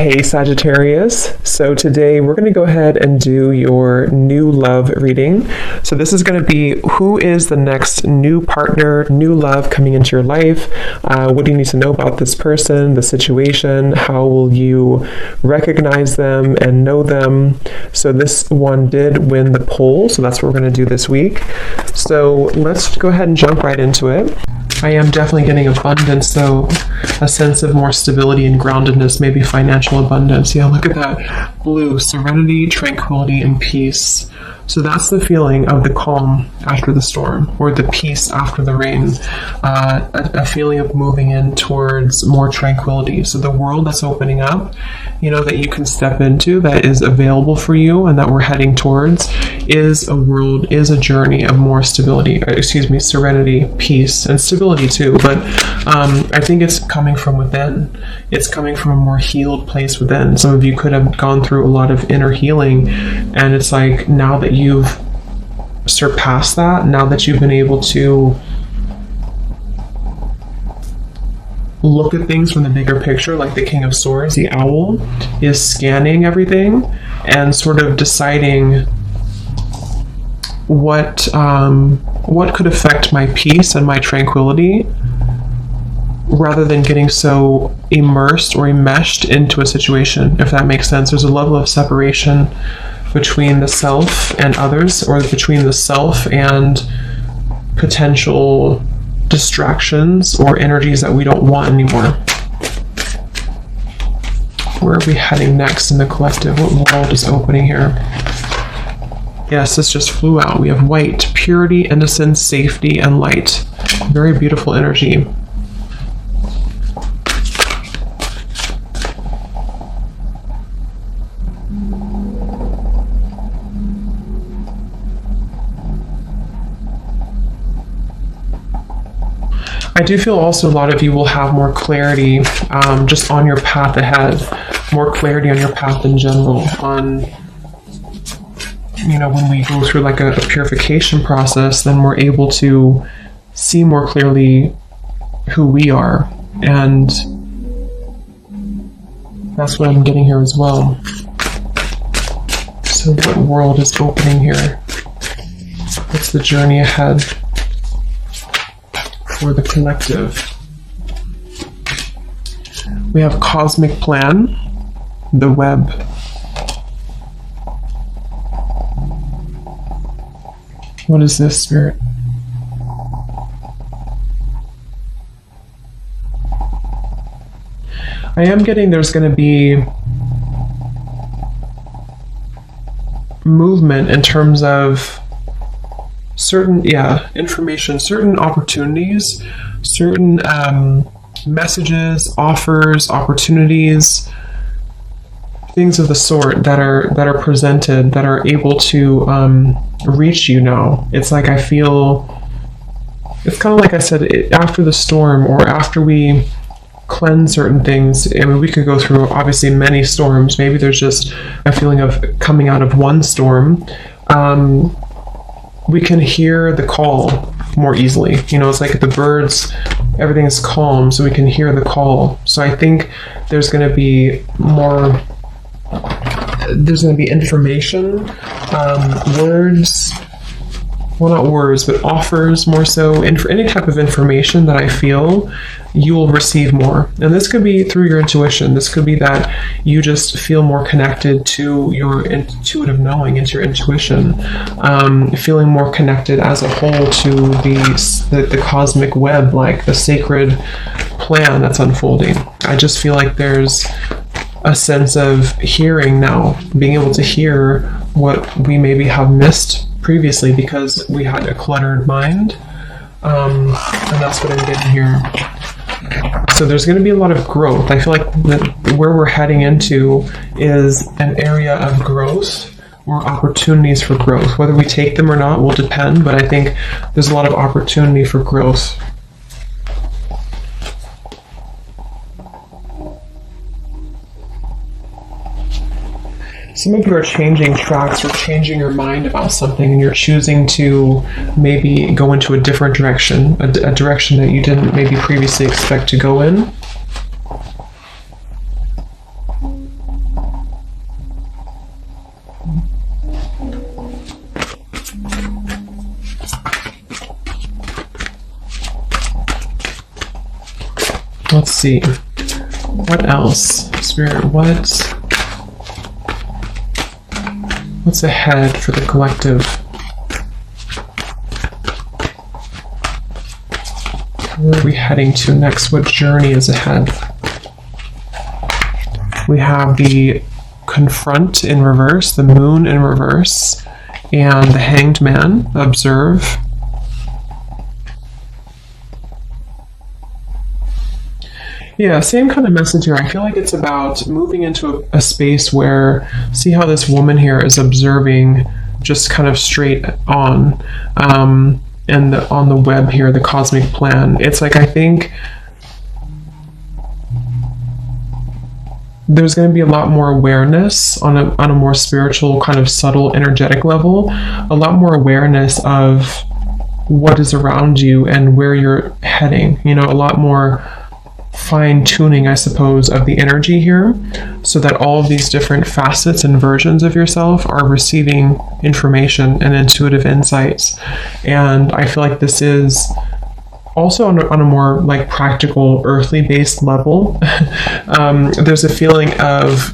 Hey Sagittarius, so today we're going to go ahead and do your new love reading. So this is going to be who is the next new partner, new love coming into your life. What do you need to know about this person, the situation? How will you recognize them and know them? So this one did win the poll, so that's what we're going to do this week. So let's go ahead and jump right into it. I am definitely getting abundance, though, a sense of more stability and groundedness, maybe financial abundance. Yeah, look at that blue, serenity, tranquility, and peace. So that's the feeling of the calm after the storm, or the peace after the rain, a feeling of moving in towards more tranquility. So the world that's opening up, that you can step into, that is available for you and that we're heading towards, is a journey of more serenity, peace, and stability too. But I think it's coming from within. It's coming from a more healed place within. Some of you could have gone through a lot of inner healing, and it's like now that you've surpassed that, now that you've been able to look at things from the bigger picture, like the King of Swords, the owl, is scanning everything and sort of deciding what could affect my peace and my tranquility, rather than getting so immersed or enmeshed into a situation, if that makes sense. There's a level of separation between the self and others, or between the self and potential distractions or energies that we don't want anymore. Where are we heading next in the collective? What world is opening here? Yes, this just flew out. We have white, purity, innocence, safety, and light. Very beautiful energy. I do feel also a lot of you will have more clarity just on your path ahead, more clarity on your path in general, on, when we go through like a purification process, then we're able to see more clearly who we are. And that's what I'm getting here as well. So what world is opening here? What's the journey ahead for the collective? We have cosmic plan, the web. What is this, Spirit? I am getting there's going to be movement in terms of certain information, certain opportunities, certain messages, offers, opportunities, things of the sort that are presented, that are able to reach you now. It's like I feel it's kind of like I said, after the storm, or after we cleanse certain things. I mean, we could go through obviously many storms. Maybe there's just a feeling of coming out of one storm. We can hear the call more easily. It's like the birds, everything is calm, so we can hear the call. So I think there's going to be more, there's going to be information, words, well, not words, but offers more so, and for any type of information that I feel you will receive more. And this could be through your intuition. This could be that you just feel more connected to your intuitive knowing, into your intuition, feeling more connected as a whole to the cosmic web, like the sacred plan that's unfolding. I just feel like there's a sense of hearing now, being able to hear what we maybe have missed previously because we had a cluttered mind, and that's what I'm getting here. So there's going to be a lot of growth. I feel like where we're heading into is an area of growth, or opportunities for growth. Whether we take them or not will depend, but I think there's a lot of opportunity for growth. Some of you are changing tracks or changing your mind about something, and you're choosing to maybe go into a different direction, a direction that you didn't maybe previously expect to go in. see. What else? Spirit, what's ahead for the collective? Where are we heading to next? What journey is ahead? We have the Confront in reverse, the Moon in reverse, and the Hanged Man, Observe. Yeah, same kind of message here. I feel like it's about moving into a space where, see how this woman here is observing just kind of straight on, and on the web here, the cosmic plan. It's like, I think there's going to be a lot more awareness on a more spiritual, kind of subtle, energetic level, a lot more awareness of what is around you and where you're heading, you know, a lot more fine-tuning, I suppose, of the energy here, so that all of these different facets and versions of yourself are receiving information and intuitive insights. And I feel like this is also on a more like practical, earthly based level. There's a feeling of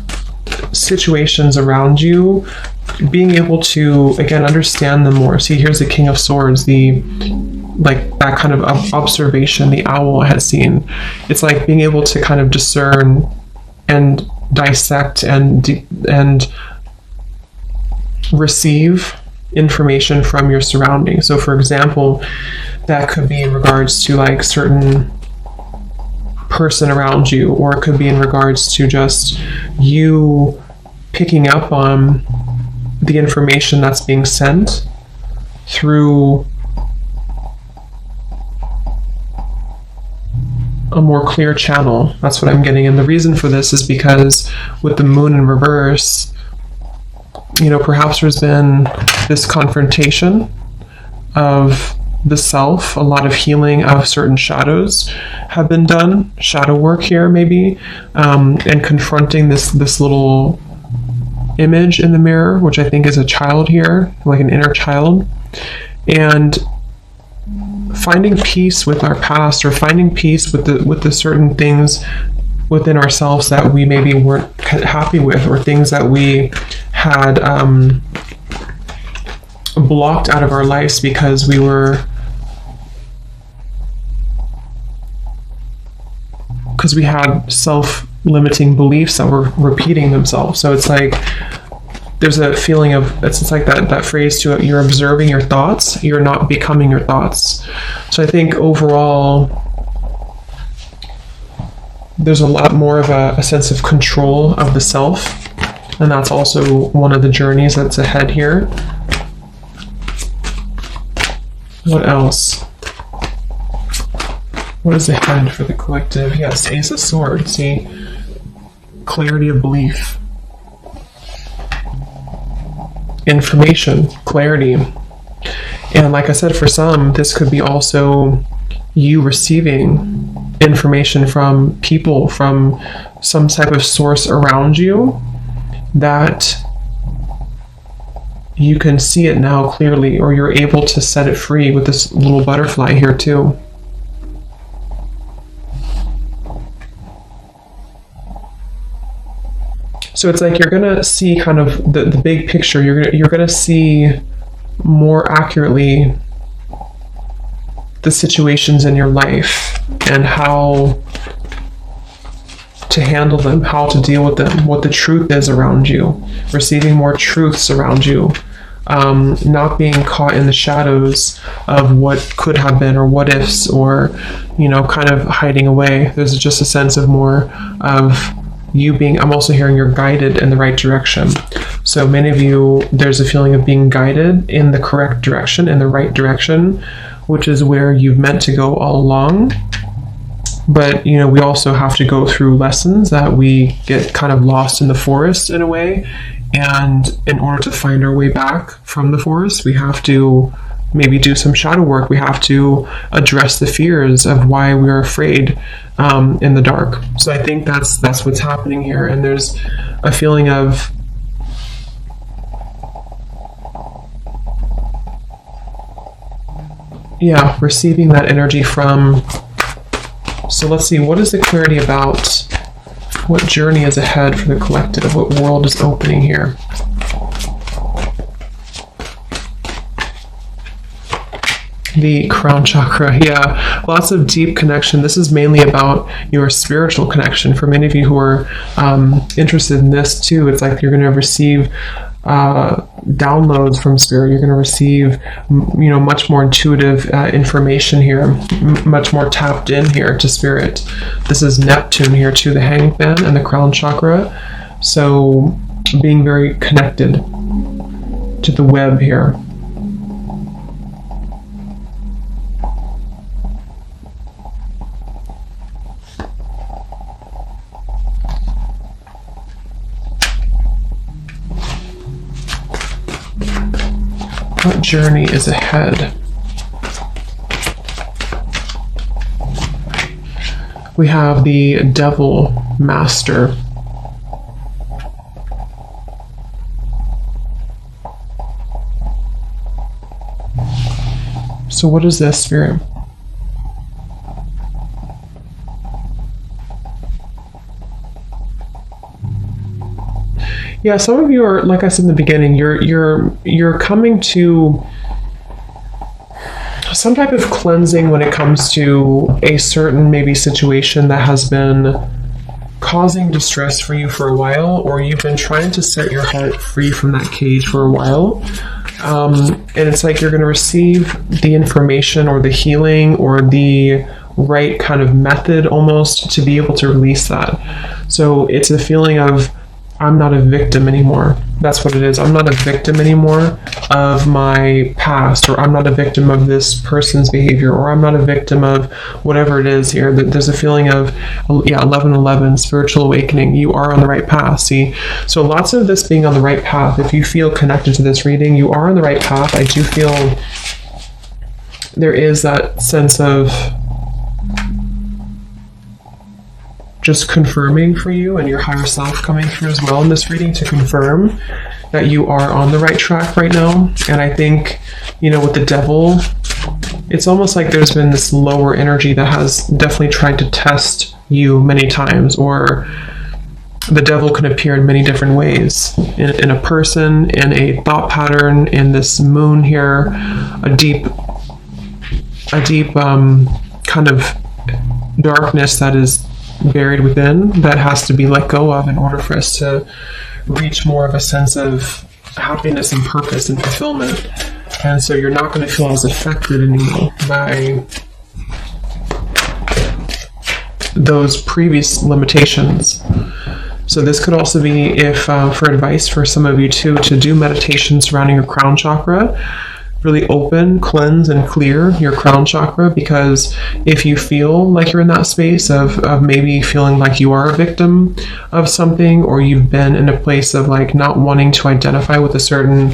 situations around you, being able to, again, understand them more. See, here's the King of Swords, like that kind of observation the owl had seen. It's like being able to kind of discern and dissect and receive information from your surroundings. So for example, that could be in regards to like certain person around you, or it could be in regards to just you picking up on the information that's being sent through a more clear channel. That's what I'm getting. And the reason for this is because with the Moon in reverse, you know, perhaps there's been this confrontation of the self, a lot of healing of certain shadows have been done, shadow work here maybe, and confronting this little image in the mirror, which I think is a child here, like an inner child, and finding peace with our past, or finding peace with the certain things within ourselves that we maybe weren't happy with, or things that we had blocked out of our lives because we had self-limiting beliefs that were repeating themselves. So it's like there's a feeling of, it's like that phrase to it, you're observing your thoughts, you're not becoming your thoughts. So I think overall there's a lot more of a sense of control of the self, and that's also one of the journeys that's ahead here. What else? What is ahead for the collective? Yes, Ace of Swords. See, clarity of belief, information, clarity. And like I said, for some, this could be also you receiving information from people, from some type of source around you, that you can see it now clearly, or you're able to set it free with this little butterfly here too. So it's like you're gonna see kind of the big picture. You're gonna see more accurately the situations in your life and how to handle them, how to deal with them, what the truth is around you, receiving more truths around you, not being caught in the shadows of what could have been, or what ifs, or, you know, kind of hiding away. There's just a sense of more of you being, I'm also hearing you're guided in the right direction. So many of you, there's a feeling of being guided in the correct direction, in the right direction, which is where you've meant to go all along. But, you know, we also have to go through lessons that we get kind of lost in the forest in a way. And in order to find our way back from the forest, we have to maybe do some shadow work. We have to address the fears of why we're afraid in the dark. So I think that's what's happening here. And there's a feeling of receiving that energy from So let's see, what is the clarity about what journey is ahead for the collective? What world is opening here? The crown chakra, yeah, lots of deep connection. This is mainly about your spiritual connection. For many of you who are interested in this too, it's like you're going to receive downloads from spirit. You're going to receive, much more intuitive information here, much more tapped in here to spirit. This is Neptune here too, the hangman and the crown chakra. So being very connected to the web here. What journey is ahead? We have the Devil Master. So what is this, Spirit? Yeah, some of you are, like I said in the beginning, you're coming to some type of cleansing when it comes to a certain maybe situation that has been causing distress for you for a while, or you've been trying to set your heart free from that cage for a while. And it's like you're going to receive the information or the healing or the right kind of method almost to be able to release that. So it's a feeling of, I'm not a victim anymore. That's what it is. I'm not a victim anymore of my past, or I'm not a victim of this person's behavior, or I'm not a victim of whatever it is here. There's a feeling of, 1111, spiritual awakening. You are on the right path. See, so lots of this being on the right path. If you feel connected to this reading, you are on the right path. I do feel there is that sense of just confirming for you and your higher self coming through as well in this reading to confirm that you are on the right track right now. And I think, with the devil, it's almost like there's been this lower energy that has definitely tried to test you many times, or the devil can appear in many different ways, in a person, in a thought pattern, in this moon here, a deep kind of darkness that is buried within, that has to be let go of in order for us to reach more of a sense of happiness and purpose and fulfillment. And so you're not going to feel as affected anymore by those previous limitations. So this could also be, if for advice for some of you too, to do meditation surrounding your crown chakra. Really open, cleanse, and clear your crown chakra, because if you feel like you're in that space of maybe feeling like you are a victim of something, or you've been in a place of like not wanting to identify with a certain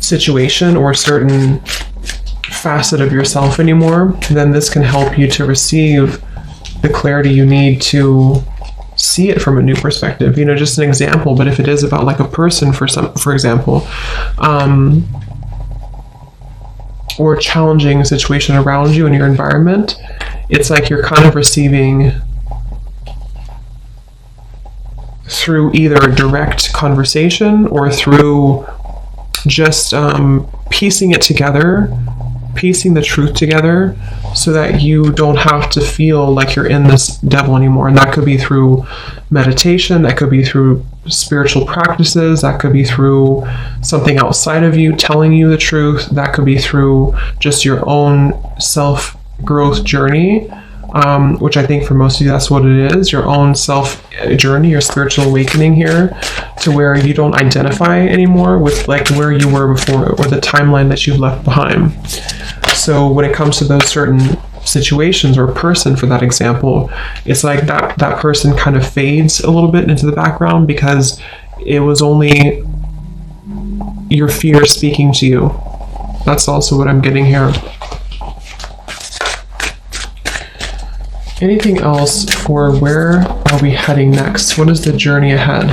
situation or a certain facet of yourself anymore, then this can help you to receive the clarity you need to see it from a new perspective. Just an example, but if it is about like a person, for example, or a challenging situation around you in your environment, it's like you're kind of receiving through either a direct conversation or through just piecing it together, piecing the truth together, so that you don't have to feel like you're in this devil anymore. And that could be through meditation, that could be through spiritual practices, that could be through something outside of you telling you the truth, that could be through just your own self-growth journey, which I think for most of you that's what it is, your own self journey, your spiritual awakening here, to where you don't identify anymore with like where you were before or the timeline that you've left behind. So when it comes to those certain situations or person, for that example, it's like that person kind of fades a little bit into the background because it was only your fear speaking to you. That's also what I'm getting here. Anything else for where are we heading next? What is the journey ahead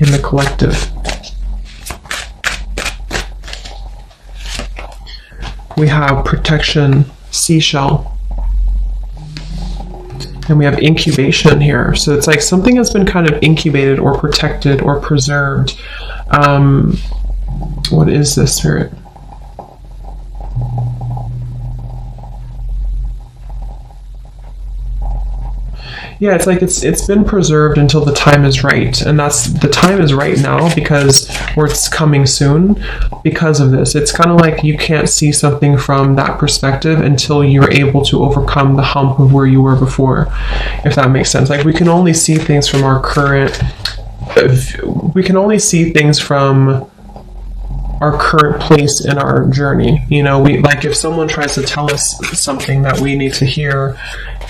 in the collective? We have protection, seashell. And we have incubation here. So it's like something has been kind of incubated or protected or preserved. What is this, Spirit? Yeah, it's like it's been preserved until the time is right. And that's the time is right now because it's coming soon because of this. It's kind of like you can't see something from that perspective until you're able to overcome the hump of where you were before, if that makes sense. Like we can only see things from our current place in our journey. You know, we like if someone tries to tell us something that we need to hear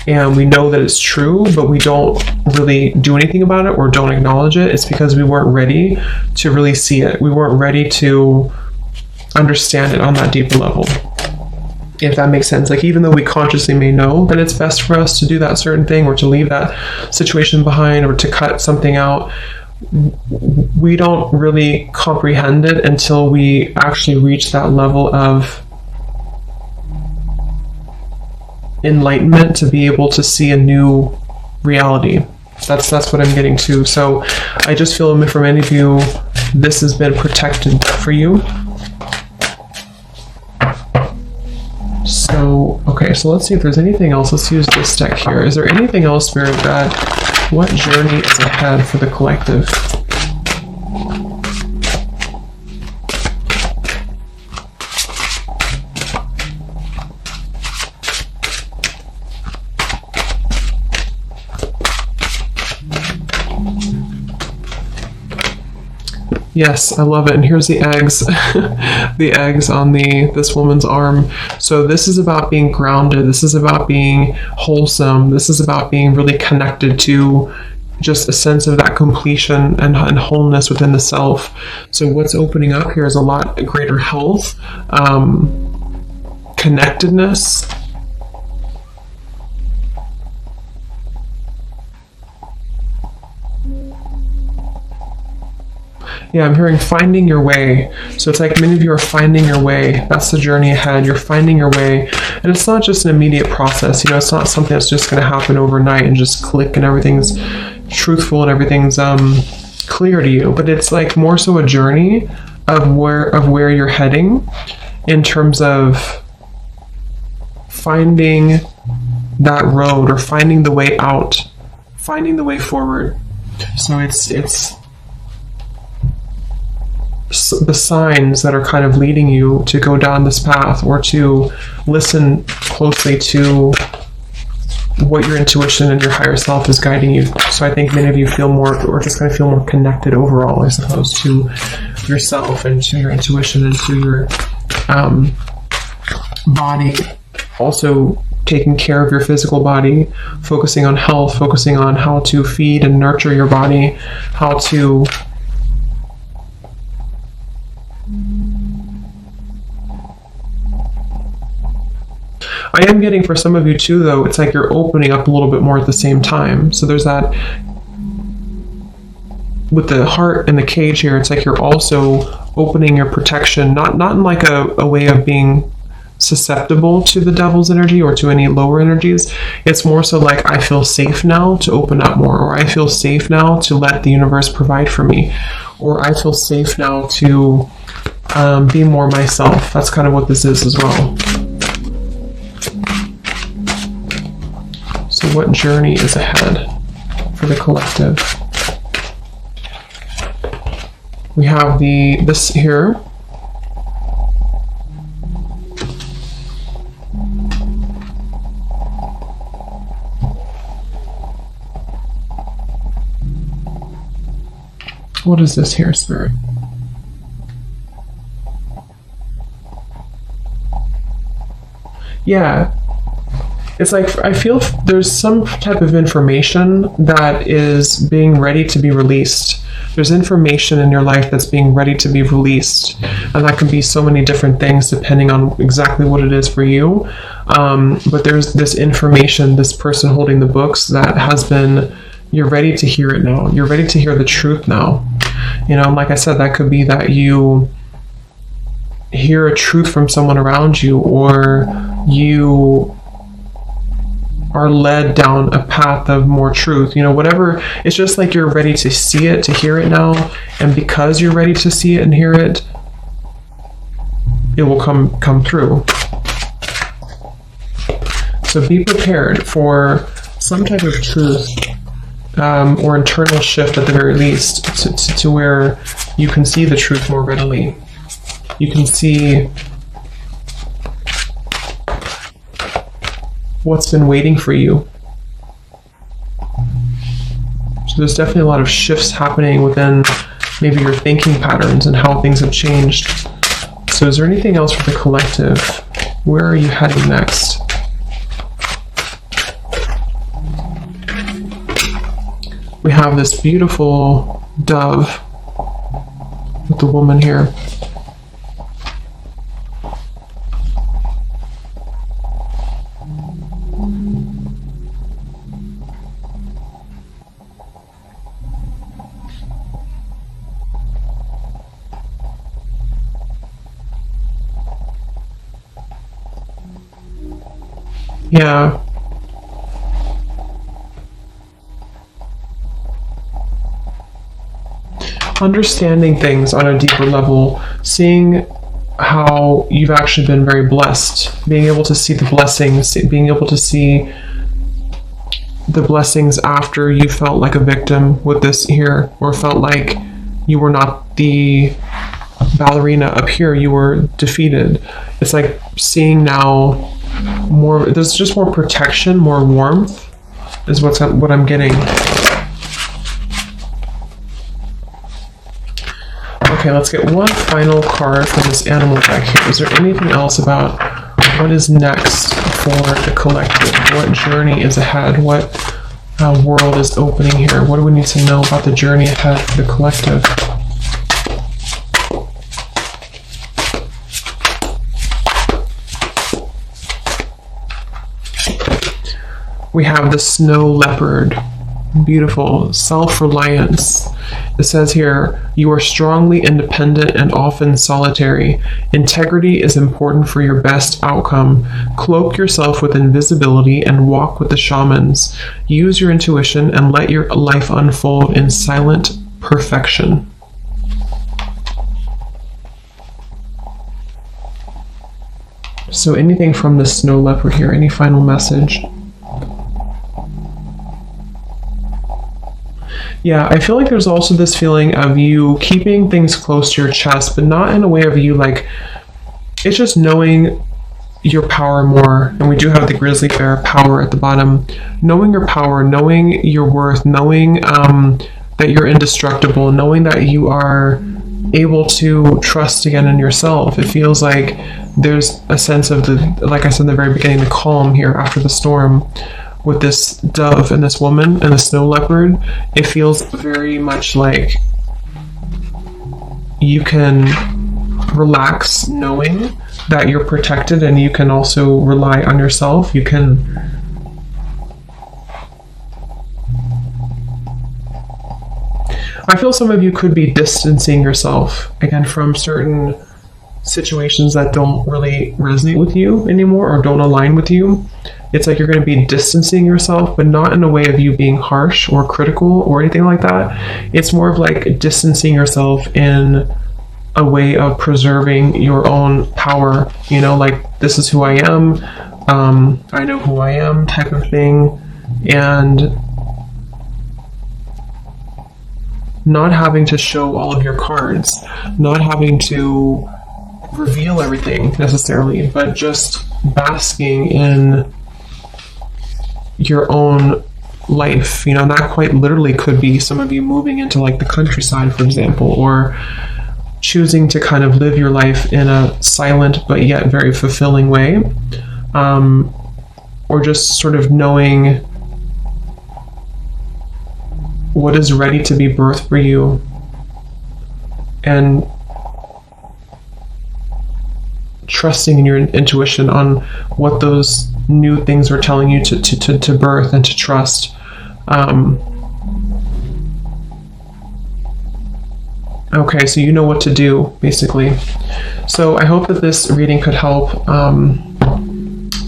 and we know that it's true, but we don't really do anything about it or don't acknowledge it, it's because we weren't ready to really see it. We weren't ready to understand it on that deeper level, if that makes sense. Like even though we consciously may know that it's best for us to do that certain thing or to leave that situation behind or to cut something out, we don't really comprehend it until we actually reach that level of enlightenment to be able to see a new reality. That's what I'm getting to. So I just feel for many of you, this has been protected for you. So, okay, so let's see if there's anything else. Let's use this deck here. Is there anything else, Spirit, that what journey is ahead for the collective? Yes, I love it. And here's the eggs, the eggs on this woman's arm. So this is about being grounded. This is about being wholesome. This is about being really connected to just a sense of that completion and wholeness within the self. So what's opening up here is a lot greater health, connectedness. Yeah, I'm hearing finding your way. So it's like many of you are finding your way. That's the journey ahead. You're finding your way. And it's not just an immediate process. You know, it's not something that's just going to happen overnight and just click and everything's truthful and everything's clear to you. But it's like more so a journey of where you're heading in terms of finding that road or finding the way out, finding the way forward. So it's the signs that are kind of leading you to go down this path or to listen closely to what your intuition and your higher self is guiding you. So I think many of you feel more, or just kind of feel more connected overall, I suppose, to yourself and to your intuition and to your body. Also taking care of your physical body, focusing on health, focusing on how to feed and nurture your body, how to I am getting for some of you too, though, it's like you're opening up a little bit more at the same time. So there's that with the heart and the cage here, it's like you're also opening your protection, not in like a way of being susceptible to the devil's energy or to any lower energies. It's more so like I feel safe now to open up more, or I feel safe now to let the universe provide for me, or I feel safe now to be more myself. That's kind of what this is as well. So what journey is ahead for the collective? We have this here. What is this here, Spirit? Yeah. It's like, I feel there's some type of information that is being ready to be released. There's information in your life that's being ready to be released. And that can be so many different things depending on exactly what it is for you. But there's this information, this person holding the books that has been, you're ready to hear it now. You're ready to hear the truth now. You know, like I said, that could be that you hear a truth from someone around you, or you are led down a path of more truth. You know, whatever, it's just like you're ready to see it, to hear it now. And because you're ready to see it and hear it, it will come through. So be prepared for some type of truth or internal shift at the very least, to where you can see the truth more readily. You can see what's been waiting for you. So there's definitely a lot of shifts happening within maybe your thinking patterns and how things have changed. So is there anything else for the collective? Where are you heading next? We have this beautiful dove with the woman here. Yeah. Understanding things on a deeper level, seeing how you've actually been very blessed, being able to see the blessings, being able to see the blessings after you felt like a victim with this here, or felt like you were not the ballerina up here, you were defeated. It's like seeing now more, there's just more protection, more warmth is what I'm getting. Okay, let's get one final card from this animal deck here. Is there anything else about what is next for the collective? What journey is ahead? What world is opening here? What do we need to know about the journey ahead for the collective? We have the snow leopard. Beautiful. Self-reliance. It says here, you are strongly independent and often solitary. Integrity is important for your best outcome. Cloak yourself with invisibility and walk with the shamans. Use your intuition and let your life unfold in silent perfection. So anything from the snow leopard here? Any final message? Yeah, I feel like there's also this feeling of you keeping things close to your chest, but not in a way of you like, it's just knowing your power more. And we do have the grizzly bear power at the bottom. Knowing your power, knowing your worth, knowing that you're indestructible, knowing that you are able to trust again in yourself. It feels like there's a sense of the, like I said in the very beginning, the calm here after the storm. With this dove and this woman and the snow leopard, it feels very much like you can relax knowing that you're protected, and you can also rely on yourself. You can I feel some of you could be distancing yourself again from certain situations that don't really resonate with you anymore or don't align with you. It's like you're going to be distancing yourself, but not in a way of you being harsh or critical or anything like that. It's more of like distancing yourself in a way of preserving your own power, you know, like this is who I am, I know who I am type of thing, and not having to show all of your cards, not having to reveal everything necessarily, but just basking in your own life. You know, that quite literally could be some of you moving into like the countryside, for example, or choosing to kind of live your life in a silent but yet very fulfilling way, or just sort of knowing what is ready to be birthed for you and trusting in your intuition on what those new things are telling you to birth and to trust. Okay, so you know what to do, basically. So I hope that this reading could help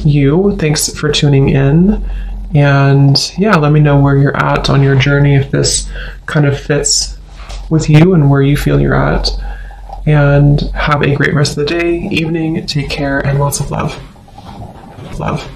you. Thanks for tuning in, And yeah, let me know where you're at on your journey, if this kind of fits with you and where you feel you're at. And have a great rest of the day, evening. Take care, and lots of love. Love.